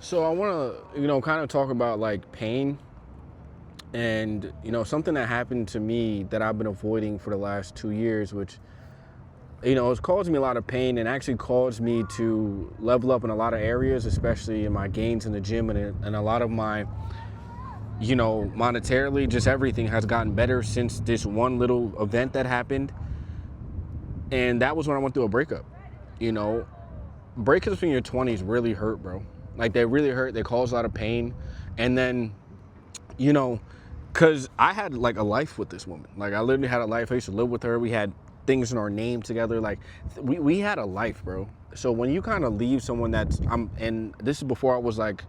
So I want to, kind of talk about like pain and, something that happened to me that I've been avoiding for the last 2 years, which, it's caused me a lot of pain and actually caused me to level up in a lot of areas, especially in my gains in the gym and a lot of my, monetarily, just everything has gotten better since this one little event that happened. And that was when I went through a breakup. You know, breakups in your 20s really hurt, bro. Like they really hurt. They cause a lot of pain. And then, you know, because I had like a life with this woman. Like I literally had a life. I used to live with her. We had things in our name together. Like we had a life, bro. So when you kind of leave someone and this is before I was like,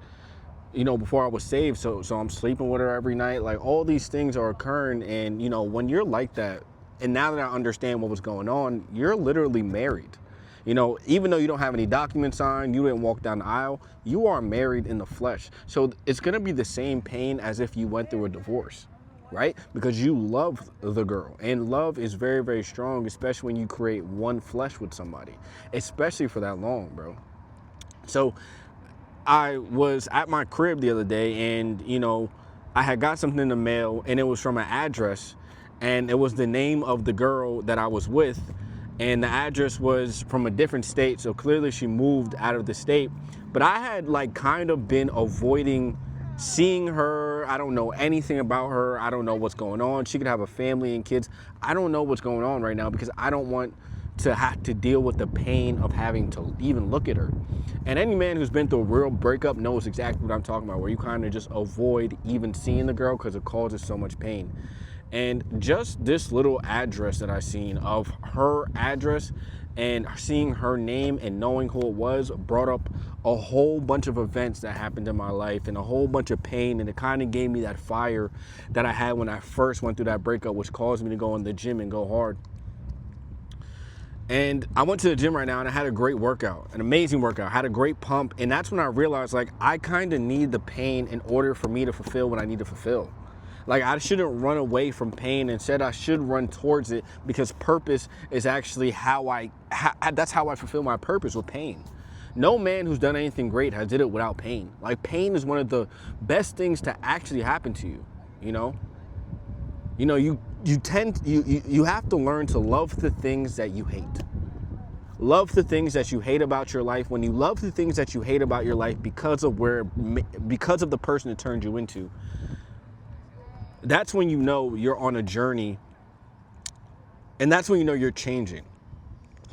before I was saved. So I'm sleeping with her every night. Like all these things are occurring. And, when you're like that, and now that I understand what was going on, you're literally married. Even though you don't have any documents signed, you didn't walk down the aisle, you are married in the flesh. So it's gonna be the same pain as if you went through a divorce, right? Because you love the girl, and love is very, very strong, especially when you create one flesh with somebody, especially for that long, bro. So I was at my crib the other day and, I had got something in the mail and it was from an address and it was the name of the girl that I was with, and the address was from a different state, so clearly she moved out of the state. But I had like kind of been avoiding seeing her. I don't know anything about her. I don't know what's going on. She could have a family and kids. I don't know what's going on right now because I don't want to have to deal with the pain of having to even look at her. And any man who's been through a real breakup knows exactly what I'm talking about, where you kind of just avoid even seeing the girl because it causes so much pain. And just this little address that I seen of her address and seeing her name and knowing who it was brought up a whole bunch of events that happened in my life and a whole bunch of pain, and it kind of gave me that fire that I had when I first went through that breakup, which caused me to go in the gym and go hard. And I went to the gym right now and I had a great workout, an amazing workout. I had a great pump, and that's when I realized like I kind of need the pain in order for me to fulfill what I need to fulfill. Like I shouldn't run away from pain. Instead, I should run towards it because purpose is actually that's how I fulfill my purpose, with pain. No man who's done anything great has did it without pain. Like pain is one of the best things to actually happen to you, you know? You have to learn to love the things that you hate. Love the things that you hate about your life. When you love the things that you hate about your life because of the person it turned you into, that's when you know you're on a journey, and that's when you know you're changing.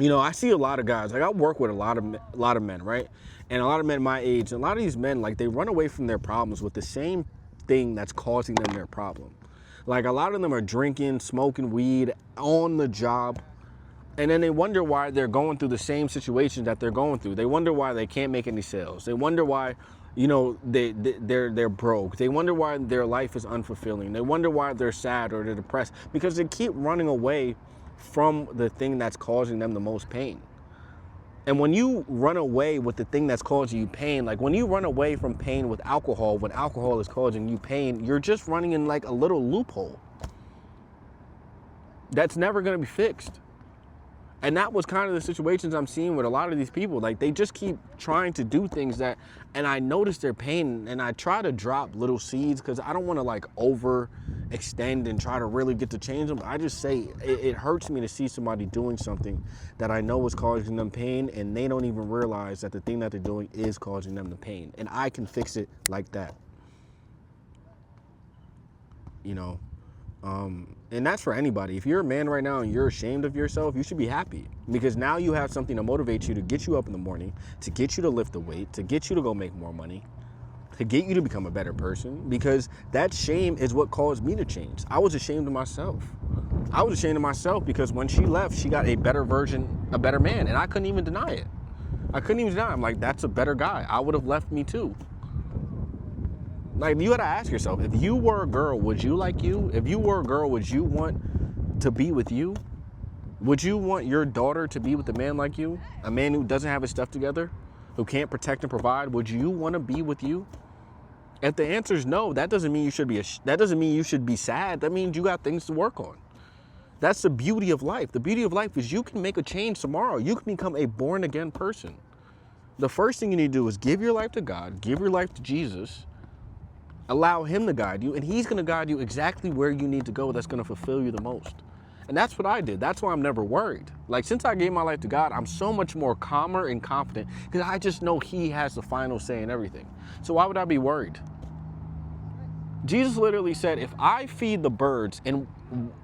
I see a lot of guys, like I work with a lot of men, right? And a lot of men my age, and a lot of these men, like they run away from their problems with the same thing that's causing them their problem. Like a lot of them are drinking, smoking weed on the job, and then they wonder why they're going through the same situations that they're going through. They wonder why they can't make any sales. They wonder why, they're broke. They wonder why their life is unfulfilling. They wonder why they're sad or they're depressed because they keep running away from the thing that's causing them the most pain. And when you run away with the thing that's causing you pain, like when you run away from pain with alcohol, when alcohol is causing you pain, you're just running in like a little loophole that's never going to be fixed. And that was kind of the situations I'm seeing with a lot of these people. Like they just keep trying to do things and I notice their pain, and I try to drop little seeds because I don't want to like overextend and try to really get to change them. I just say it hurts me to see somebody doing something that I know is causing them pain, and they don't even realize that the thing that they're doing is causing them the pain. And I can fix it like that. you know. And that's for anybody. If you're a man right now and you're ashamed of yourself, you should be happy, because now you have something to motivate you, to get you up in the morning, to get you to lift the weight, to get you to go make more money, to get you to become a better person, because that shame is what caused me to change. I was ashamed of myself. I was ashamed of myself because when she left, she got a better version, a better man, and I couldn't even deny it. I couldn't even deny it. I'm like, that's a better guy. I would have left me too. Like, you gotta ask yourself, if you were a girl, would you like you? If you were a girl, would you want to be with you? Would you want your daughter to be with a man like you? A man who doesn't have his stuff together, who can't protect and provide? Would you want to be with you? If the answer is no, that doesn't mean you should be that doesn't mean you should be sad. That means you got things to work on. That's the beauty of life. The beauty of life is you can make a change tomorrow. You can become a born again person. The first thing you need to do is give your life to God, give your life to Jesus, allow him to guide you, and he's going to guide you exactly where you need to go that's going to fulfill you the most. And that's what I did. That's why I'm never worried. Like, since I gave my life to God, I'm so much more calmer and confident because I just know he has the final say in everything. So why would I be worried? Jesus literally said, if I feed the birds, and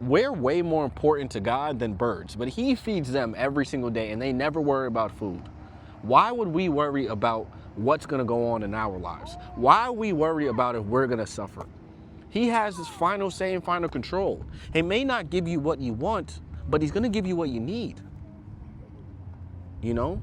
we're way more important to God than birds, but he feeds them every single day and they never worry about food. Why would we worry about what's going to go on in our lives? Why we worry about if we're going to suffer? He has his final say and final control. He may not give you what you want, but he's going to give you what you need. You know,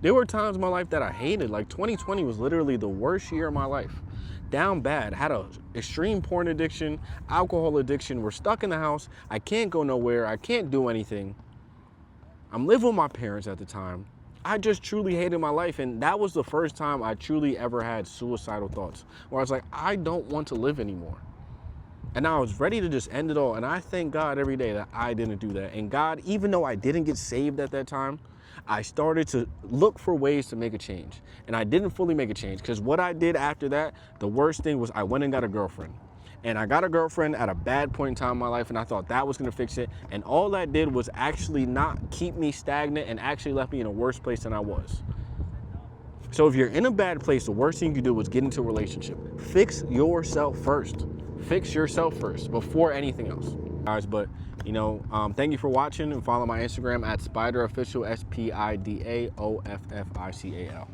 there were times in my life that I hated. Like 2020 was literally the worst year of my life. Down bad, had a extreme porn addiction, alcohol addiction. We're stuck in the house. I can't go nowhere. I can't do anything. I'm living with my parents at the time. I just truly hated my life. And that was the first time I truly ever had suicidal thoughts where I was like, I don't want to live anymore. And I was ready to just end it all. And I thank God every day that I didn't do that. And God, even though I didn't get saved at that time, I started to look for ways to make a change. And I didn't fully make a change because what I did after that, the worst thing was I went and got a girlfriend. And I got a girlfriend at a bad point in time in my life, and I thought that was going to fix it. And all that did was actually not keep me stagnant and actually left me in a worse place than I was. So if you're in a bad place, the worst thing you can do is get into a relationship. Fix yourself first. Fix yourself first before anything else. Guys, but you know, thank you for watching, and follow my Instagram at SpiderOfficial, SpiderOfficial.